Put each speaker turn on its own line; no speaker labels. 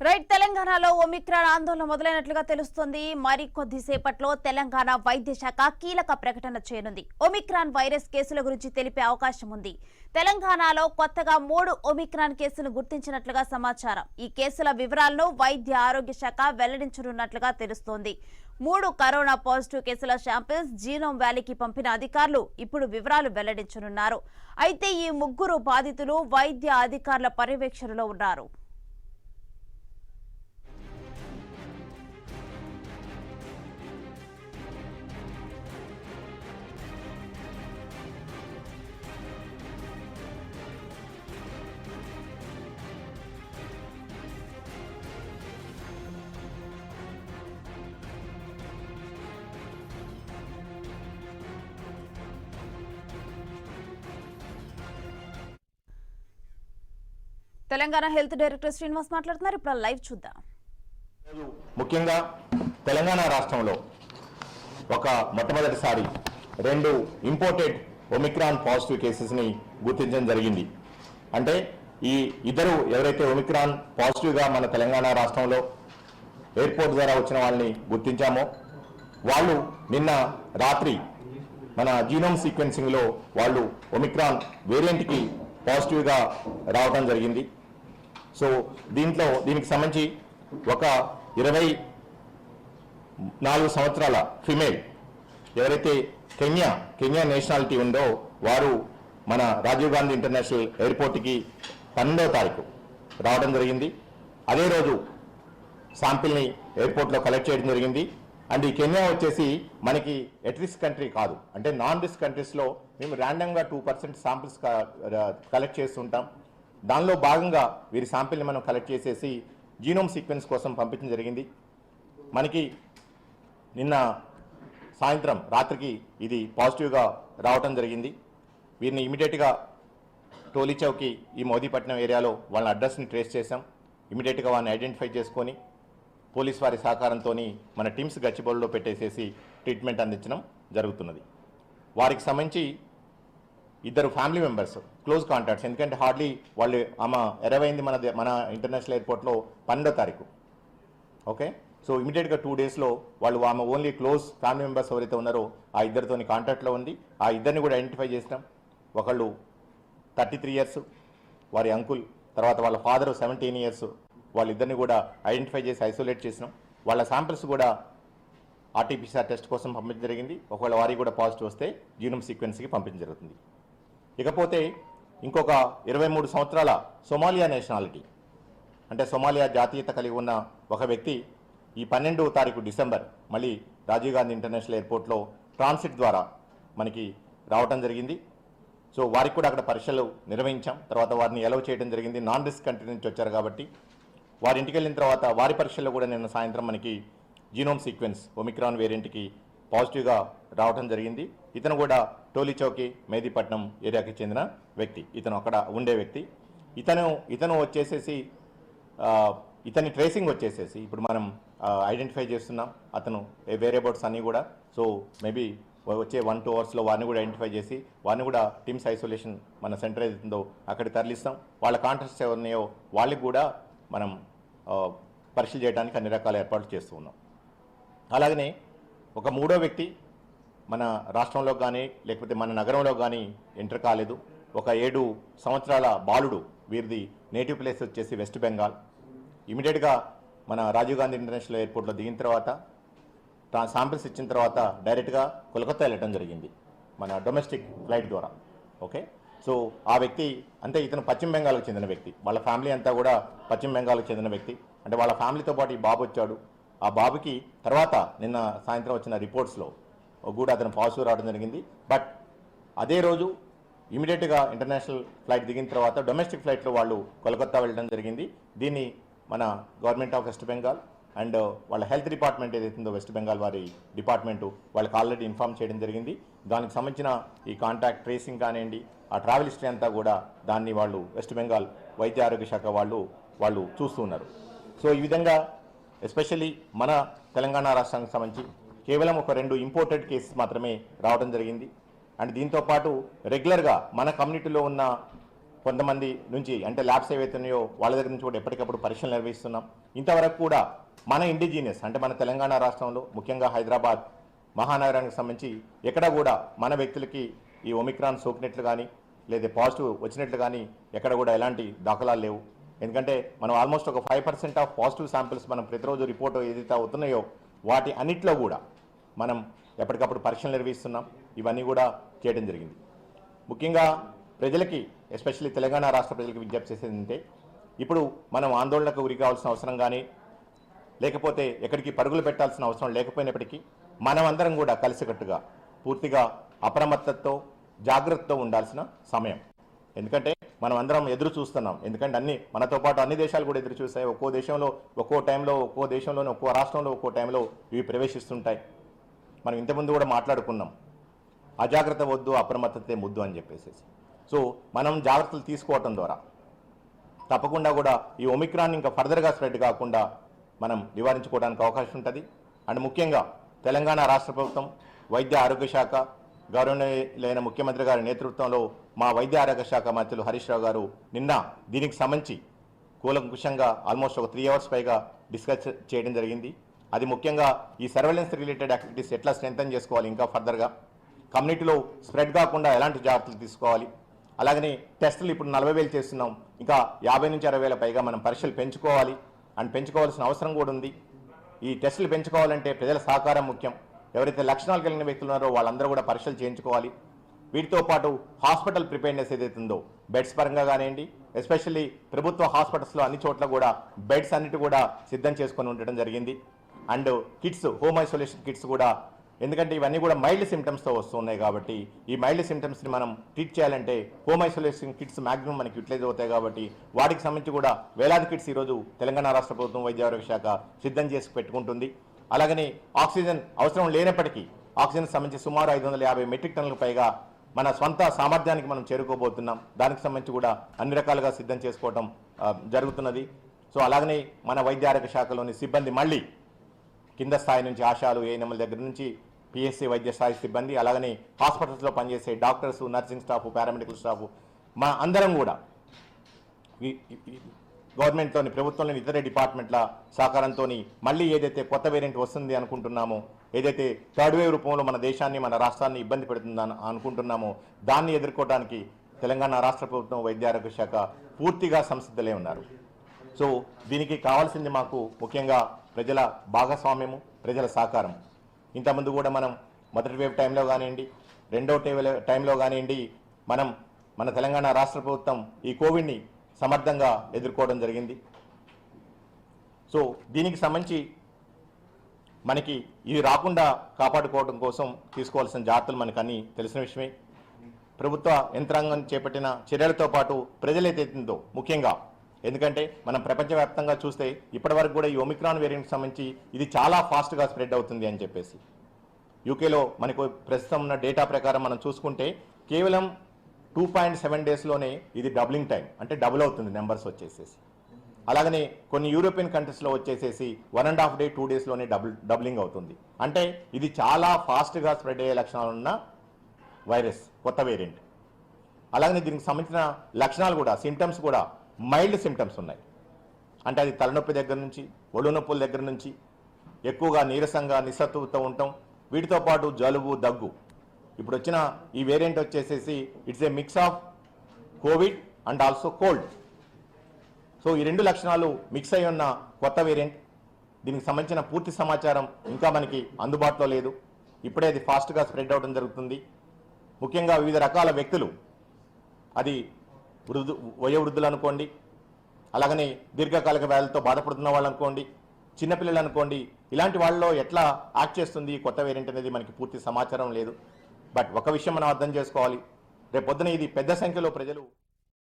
Right తెలంగాణలో Omicron ఆందోళన మొదలైనట్లుగా తెలుస్తోంది. మరి కొద్దిసేపట్లో తెలంగాణ వైద్య శాఖ కీలక ప్రకటన చేయనుంది. ఒమిక్రాన్ వైరస్ కేసుల గురించి తెలిపే అవకాశం ఉంది. తెలంగాణలో కొత్తగా 3 ఒమిక్రాన్ కేసులు గుర్తించినట్లుగా సమాచారం. ఈ కేసుల వివరాలను వైద్య ఆరోగ్య శాఖ వెల్లడించనున్నట్లుగా తెలుస్తోంది. 3 కరోనా పాజిటివ్ కేసుల శాంపిల్స్ జీనోమ్ వ్యాలీకి పంపిన అధికారులు ఇప్పుడు వివరాలు వెల్లడించనున్నారు. అయితే ఈ 3 బాధితులు వైద్య అధికారుల పర్యవేక్షణలో ఉన్నారు. తెలంగాణ హెల్త్ డైరెక్టర్ శ్రీనివాస్ మాట్లాడుతున్నారు. ఇప్పుడు లైవ్ చూద్దాం.
ముఖ్యంగా తెలంగాణ రాష్ట్రంలో ఒక మొట్టమొదటిసారి 2 ఇంపోర్టెడ్ ఒమిక్రాన్ పాజిటివ్ కేసెస్ ని గుర్తించడం జరిగింది. అంటే ఈ ఇద్దరు ఎవరైతే ఒమిక్రాన్ పాజిటివ్ గా మన తెలంగాణ రాష్ట్రంలో ఎయిర్పోర్ట్ ద్వారా వచ్చిన వాళ్ళని గుర్తించామో వాళ్ళు నిన్న రాత్రి మన జీనోమ్ సీక్వెన్సింగ్ లో వాళ్ళు ఒమిక్రాన్ వేరియంట్ కి పాజిటివ్ గా రావడం జరిగింది. సో దీనికి సంబంధించి ఒక 24 సంవత్సరాల ఫిమేల్ ఎవరైతే కెన్యా నేషనాలిటీ ఉందో వారు మన రాజీవ్ గాంధీ ఇంటర్నేషనల్ ఎయిర్పోర్ట్కి 12వ తారీఖు రావడం జరిగింది. అదే రోజు శాంపిల్ని ఎయిర్పోర్ట్లో కలెక్ట్ చేయడం జరిగింది. అండ్ ఈ కెన్యా వచ్చేసి మనకి ఎట్ రిస్క్ కంట్రీ కాదు, అంటే నాన్ రిస్క్ కంట్రీస్లో మేము ర్యాండమ్గా 2% శాంపిల్స్ కలెక్ట్ చేస్తుంటాం. దానిలో భాగంగా వీరి శాంపిల్ని మనం కలెక్ట్ చేసేసి జీనోమ్ సీక్వెన్స్ కోసం పంపించడం జరిగింది. మనకి నిన్న సాయంత్రం రాత్రికి ఇది పాజిటివ్గా రావటం జరిగింది. వీరిని ఇమీడియట్గా టోలీ చౌకి ఈ మోదీపట్నం ఏరియాలో వాళ్ళ అడ్రస్ని ట్రేస్ చేసాం. ఇమీడియట్గా వాళ్ళని ఐడెంటిఫై చేసుకొని పోలీస్ వారి సహకారంతో మన టీమ్స్ గచ్చిబౌలిలో పెట్టేసేసి ట్రీట్మెంట్ అందించడం జరుగుతున్నది. వారికి సంబంధించి 2 ఫ్యామిలీ మెంబర్స్ క్లోజ్ కాంటాక్ట్స్, ఎందుకంటే హార్డ్లీ వాళ్ళు ఆమె ఎరవైంది మన ఇంటర్నేషనల్ ఎయిర్పోర్ట్లో 12వ తారీఖు. ఓకే, సో ఇమీడియట్గా 2 డేస్లో వాళ్ళు ఆమె ఓన్లీ క్లోజ్ ఫ్యామిలీ మెంబర్స్ ఎవరైతే ఉన్నారో ఆ ఇద్దరితోని కాంటాక్ట్లో ఉంది. ఆ ఇద్దరిని కూడా ఐడెంటిఫై చేసినాం. ఒకళ్ళు 33 ఇయర్స్ వారి అంకుల్, తర్వాత వాళ్ళ ఫాదర్ 17 ఇయర్స్, వాళ్ళిద్దరిని కూడా ఐడెంటిఫై చేసి ఐసోలేట్ చేసినాం. వాళ్ళ శాంపిల్స్ కూడా ఆర్టీపీసీఆర్ టెస్ట్ కోసం పంపించడం జరిగింది. ఒకవేళ వారికి కూడా పాజిటివ్ వస్తే జీనోమ్ సీక్వెన్స్కి పంపించడం జరుగుతుంది. ఇకపోతే ఇంకొక 23 సంవత్సరాల సొమాలియా నేషనాలిటీ, అంటే సొమాలియా జాతీయత కలిగి ఉన్న ఒక వ్యక్తి ఈ 12వ తారీఖు డిసెంబర్ మళ్ళీ రాజీవ్ గాంధీ ఇంటర్నేషనల్ ఎయిర్పోర్ట్లో ట్రాన్సిట్ ద్వారా మనకి రావటం జరిగింది. సో వారికి కూడా అక్కడ పరీక్షలు నిర్వహించాం. తర్వాత వారిని ఎలవ్ చేయడం జరిగింది. నాన్ రిస్క్ కంట్రీ నుంచి వచ్చారు కాబట్టి వారి ఇంటికి వెళ్ళిన తర్వాత వారి పరీక్షల్లో కూడా నిన్న సాయంత్రం మనకి జీనోమ్ సీక్వెన్స్ ఒమిక్రాన్ వేరియంట్కి పాజిటివ్గా రావడం జరిగింది. ఇతను కూడా టోలీ చౌకి మేదీపట్నం ఏరియాకి చెందిన వ్యక్తి. ఇతను అక్కడ ఉండే వ్యక్తి. ఇతను వచ్చేసేసి ఇతని ట్రేసింగ్ వచ్చేసేసి ఇప్పుడు మనం ఐడెంటిఫై చేస్తున్నాం. అతను వేరియబుల్స్ అన్నీ కూడా సో మేబీ వచ్చే 1-2 అవర్స్లో వారిని కూడా ఐడెంటిఫై చేసి వారిని కూడా టీమ్స్ ఐసోలేషన్ మన సెంటర్ ఏదైతుందో అక్కడికి తరలిస్తాం. వాళ్ళ కాంటాక్ట్స్ ఎవరినాయో వాళ్ళకి కూడా మనం పరీక్షలు చేయడానికి అన్ని రకాల ఏర్పాట్లు చేస్తూ ఉన్నాం. అలాగనే ఒక 3వ వ్యక్తి మన రాష్ట్రంలో కానీ లేకపోతే మన నగరంలో కానీ ఎంటర్ కాలేదు. ఒక 7 సంవత్సరాల బాలుడు, వీరిది నేటివ్ ప్లేస్ వచ్చేసి వెస్ట్ బెంగాల్. ఇమీడియట్గా మన రాజీవ్ గాంధీ ఇంటర్నేషనల్ ఎయిర్పోర్ట్లో దిగిన తర్వాత శాంపిల్స్ ఇచ్చిన తర్వాత డైరెక్ట్గా కోల్కతా వెళ్ళటం జరిగింది మన డొమెస్టిక్ ఫ్లైట్ ద్వారా. ఓకే, సో ఆ వ్యక్తి అంటే ఇతను పశ్చిమ బెంగాల్కి చెందిన వ్యక్తి. వాళ్ళ ఫ్యామిలీ అంతా కూడా పశ్చిమ బెంగాల్కి చెందిన వ్యక్తి. అంటే వాళ్ళ ఫ్యామిలీతో పాటు ఈ బాబు వచ్చాడు. ఆ బాబుకి తర్వాత నిన్న సాయంత్రం వచ్చిన రిపోర్ట్స్లో కూడా అతను పాజిటివ్ రావడం జరిగింది. బట్ అదే రోజు ఇమీడియట్గా ఇంటర్నేషనల్ ఫ్లైట్ దిగిన తర్వాత డొమెస్టిక్ ఫ్లైట్లో వాళ్ళు కోల్కతా వెళ్ళడం జరిగింది. దీన్ని మన government of west Bengal and వాళ్ళ హెల్త్ డిపార్ట్మెంట్ ఏదైతుందో వెస్ట్ బెంగాల్ వారి డిపార్ట్మెంటు వాళ్ళకి ఆల్రెడీ ఇన్ఫార్మ్ చేయడం జరిగింది. దానికి సంబంధించిన ఈ కాంటాక్ట్ ట్రేసింగ్ కానివ్వండి, ఆ ట్రావెల్ హిస్టరీ అంతా కూడా దాన్ని వాళ్ళు వెస్ట్ బెంగాల్ వైద్య ఆరోగ్య శాఖ వాళ్ళు చూస్తున్నారు. సో ఈ విధంగా ఎస్పెషల్లీ మన తెలంగాణ రాష్ట్రానికి సంబంధించి కేవలం ఒక 2 ఇంపోర్టెడ్ కేసెస్ మాత్రమే రావడం జరిగింది. అండ్ దీంతో పాటు రెగ్యులర్గా మన కమ్యూనిటీలో ఉన్న కొంతమంది నుంచి అంటే ల్యాబ్స్ ఏవైతే ఉన్నాయో వాళ్ళ దగ్గర నుంచి కూడా ఎప్పటికప్పుడు పరీక్షలు నిర్వహిస్తున్నాం. ఇంతవరకు కూడా మన ఇండిజీనియస్ అంటే మన తెలంగాణ రాష్ట్రంలో ముఖ్యంగా హైదరాబాద్ మహానగరానికి సంబంధించి ఎక్కడ కూడా మన వ్యక్తులకి ఈ ఒమిక్రాన్ సోకినట్లు కానీ లేదా పాజిటివ్ వచ్చినట్లు కానీ ఎక్కడ కూడా ఎలాంటి దాఖలాలు లేవు. ఎందుకంటే మనం ఆల్మోస్ట్ ఒక 5% ఆఫ్ పాజిటివ్ శాంపిల్స్ మనం ప్రతిరోజు రిపోర్ట్ ఏదైతే అవుతున్నాయో వాటి అన్నిట్లో కూడా మనం ఎప్పటికప్పుడు పరీక్షలు నిర్వహిస్తున్నాం. ఇవన్నీ కూడా చేయడం జరిగింది. ముఖ్యంగా ప్రజలకి ఎస్పెషల్లీ తెలంగాణ రాష్ట్ర ప్రజలకు విజ్ఞప్తి చేసేది ఏంటంటే ఇప్పుడు మనం ఆందోళనకు గురి కావాల్సిన అవసరం కానీ లేకపోతే ఎక్కడికి పరుగులు పెట్టాల్సిన అవసరం లేకపోయినప్పటికీ మనమందరం కూడా కలిసికట్టుగా పూర్తిగా అప్రమత్తతో జాగ్రత్తతో ఉండాల్సిన సమయం. ఎందుకంటే మనం అందరం ఎదురు చూస్తున్నాం. ఎందుకంటే మనతో పాటు అన్ని దేశాలు కూడా ఎదురు చూస్తాయి. ఒక్కో దేశంలో ఒక్కో టైంలో ఒక్కో దేశంలోనే ఒక్కో రాష్ట్రంలో ఒక్కో టైంలో ఇవి ప్రవేశిస్తుంటాయి. మనం ఇంతకుముందు కూడా మాట్లాడుకున్నాం, అజాగ్రత్త వద్దు అప్రమత్తతే ముద్దు అని చెప్పేసి. సో మనం జాగ్రత్తలు తీసుకోవటం ద్వారా తప్పకుండా కూడా ఈ ఒమిక్రాన్ ఇంకా ఫర్దర్గా స్ప్రెడ్ కాకుండా మనం నివారించుకోవడానికి అవకాశం ఉంటుంది. అండ్ ముఖ్యంగా తెలంగాణ రాష్ట్ర ప్రభుత్వం వైద్య ఆరోగ్య శాఖ గౌరవనీయులైన ముఖ్యమంత్రి గారి నేతృత్వంలో మా వైద్య ఆరోగ్య శాఖ మంత్రులు హరీష్ రావు గారు నిన్న దీనికి సంబంధించి కూలంకుషంగా ఆల్మోస్ట్ ఒక 3 అవర్స్ పైగా డిస్కస్ చేయడం జరిగింది. అది ముఖ్యంగా ఈ సర్వేలెన్స్ రిలేటెడ్ యాక్టివిటీస్ ఎట్లా స్ట్రెంథన్ చేసుకోవాలి, ఇంకా ఫర్దర్గా కమ్యూనిటీలో స్ప్రెడ్ కాకుండా ఎలాంటి జాగ్రత్తలు తీసుకోవాలి. అలాగనే టెస్టులు ఇప్పుడు 40,000 చేస్తున్నాం, ఇంకా 50 నుంచి 60,000 పైగా మనం పరీక్షలు పెంచుకోవాలి అండ్ పెంచుకోవాల్సిన అవసరం కూడా ఉంది. ఈ టెస్టులు పెంచుకోవాలంటే ప్రజల సహకారం ముఖ్యం. ఎవరైతే లక్షణాలు కలిగిన వ్యక్తులు ఉన్నారో వాళ్ళందరూ కూడా పరీక్షలు చేయించుకోవాలి. వీటితో పాటు హాస్పిటల్ ప్రిపేర్నెస్ ఏదైతే ఉందో బెడ్స్ పరంగా కానివ్వండి, ఎస్పెషల్లీ ప్రభుత్వ హాస్పిటల్స్లో అన్ని చోట్ల కూడా బెడ్స్ అన్నిటి కూడా సిద్ధం చేసుకొని ఉండడం జరిగింది. And kits, home isolation kits కూడా, ఎందుకంటే ఇవన్నీ కూడా మైల్డ్ సిమ్టమ్స్తో వస్తున్నాయి కాబట్టి ఈ మైల్డ్ సిమ్టమ్స్ని మనం ట్రీట్ చేయాలంటే హోమ్ ఐసోలేషన్ కిట్స్ మ్యాక్సిమం మనకి యూటిలైజ్ అవుతాయి కాబట్టి వాటికి సంబంధించి కూడా వేలాది కిట్స్ ఈరోజు తెలంగాణ రాష్ట్ర ప్రభుత్వం వైద్య ఆరోగ్య శాఖ సిద్ధం చేసి పెట్టుకుంటుంది. అలాగనే ఆక్సిజన్ అవసరం లేనప్పటికీ ఆక్సిజన్ సంబంధించి సుమారు 550 మెట్రిక్ టన్నులకు పైగా మన స్వంత సామర్థ్యానికి మనం చేరుకోబోతున్నాం. దానికి సంబంధించి కూడా అన్ని రకాలుగా సిద్ధం చేసుకోవడం జరుగుతున్నది. సో అలాగనే మన వైద్య ఆరోగ్య శాఖలోని సిబ్బంది మళ్ళీ కింద స్థాయి నుంచి ఆశాలు, ఏఎన్ఎంల దగ్గర నుంచి పిఎస్సి వైద్య స్థాయి సిబ్బంది, అలాగనే హాస్పిటల్స్లో పనిచేసే doctors, nursing staff, paramedical staff మా అందరం కూడా గవర్నమెంట్లోని ప్రభుత్వంలోని ఇతర డిపార్ట్మెంట్ల సహకారంతో మళ్ళీ ఏదైతే కొత్త వేరియంట్ వస్తుంది అనుకుంటున్నామో, ఏదైతే థర్డ్ వేవ్ రూపంలో మన దేశాన్ని మన రాష్ట్రాన్ని ఇబ్బంది పెడుతుందని అనుకుంటున్నామో దాన్ని ఎదుర్కోవడానికి తెలంగాణ రాష్ట్ర ప్రభుత్వం వైద్య ఆరోగ్య శాఖ పూర్తిగా సంసిద్ధులే ఉన్నారు. సో దీనికి కావాల్సింది మాకు ముఖ్యంగా ప్రజల భాగస్వామ్యము, ప్రజల సహకారం. ఇంతకుముందు కూడా మనం మొదటి వేవ్ టైంలో కానివ్వండి, రెండో టైంలో కానివ్వండి, మన తెలంగాణ రాష్ట్ర ప్రభుత్వం ఈ కోవిడ్ని సమర్థంగా ఎదుర్కోవడం జరిగింది. సో దీనికి సంబంధించి మనకి ఇది రాకుండా కాపాడుకోవడం కోసం తీసుకోవాల్సిన జాగ్రత్తలు మనకు అన్నీ తెలిసిన విషయమే. ప్రభుత్వ యంత్రాంగం చేపట్టిన చర్యలతో పాటు ప్రజలైతేందో ముఖ్యంగా, ఎందుకంటే మనం ప్రపంచవ్యాప్తంగా చూస్తే ఇప్పటివరకు కూడా ఈ ఒమిక్రాన్ వేరియంట్కి సంబంధించి ఇది చాలా ఫాస్ట్గా స్ప్రెడ్ అవుతుంది అని చెప్పేసి యూకేలో మనకు ప్రస్తుతం ఉన్న డేటా ప్రకారం మనం చూసుకుంటే కేవలం 2.7 డేస్లోనే ఇది డబ్లింగ్ టైం, అంటే డబుల్ అవుతుంది నెంబర్స్ వచ్చేసేసి. అలాగనే కొన్ని యూరోపియన్ కంట్రీస్లో వచ్చేసేసి 1.5 డే 2 డేస్లోనే డబ్లింగ్ అవుతుంది. అంటే ఇది చాలా ఫాస్ట్గా స్ప్రెడ్ అయ్యే లక్షణాలు ఉన్న వైరస్, కొత్త వేరియంట్. అలాగనే దీనికి సంబంధించిన లక్షణాలు కూడా, సిమ్టమ్స్ కూడా మైల్డ్ సిమ్టమ్స్ ఉన్నాయి. అంటే అది తలనొప్పి దగ్గర నుంచి, ఒళ్ళు నొప్పుల దగ్గర నుంచి, ఎక్కువగా నీరసంగా నిస్సత్తుతో ఉండటం, వీటితో పాటు జలుబు, దగ్గు. ఇప్పుడు వచ్చిన ఈ వేరియంట్ వచ్చేసేసి it's a mix of Covid and also cold. So ఈ రెండు లక్షణాలు మిక్స్ అయి ఉన్న కొత్త వేరియంట్. దీనికి సంబంధించిన పూర్తి సమాచారం ఇంకా మనకి అందుబాటులో లేదు. ఇప్పుడే అది ఫాస్ట్గా స్ప్రెడ్ అవడం జరుగుతుంది. ముఖ్యంగా వివిధ రకాల వ్యక్తులు, అది వయోవృద్ధులు అనుకోండి, అలాగనే దీర్ఘకాలిక వ్యాధులతో బాధపడుతున్న వాళ్ళు అనుకోండి, చిన్నపిల్లలు అనుకోండి, ఇలాంటి వాళ్ళలో ఎట్లా యాక్ట్ చేస్తుంది కొత్త వేరియంట్ అనేది మనకి పూర్తి సమాచారం లేదు. బట్ ఒక విషయం మనం అర్థం చేసుకోవాలి, రేపు పొద్దున ఇది పెద్ద సంఖ్యలో ప్రజలు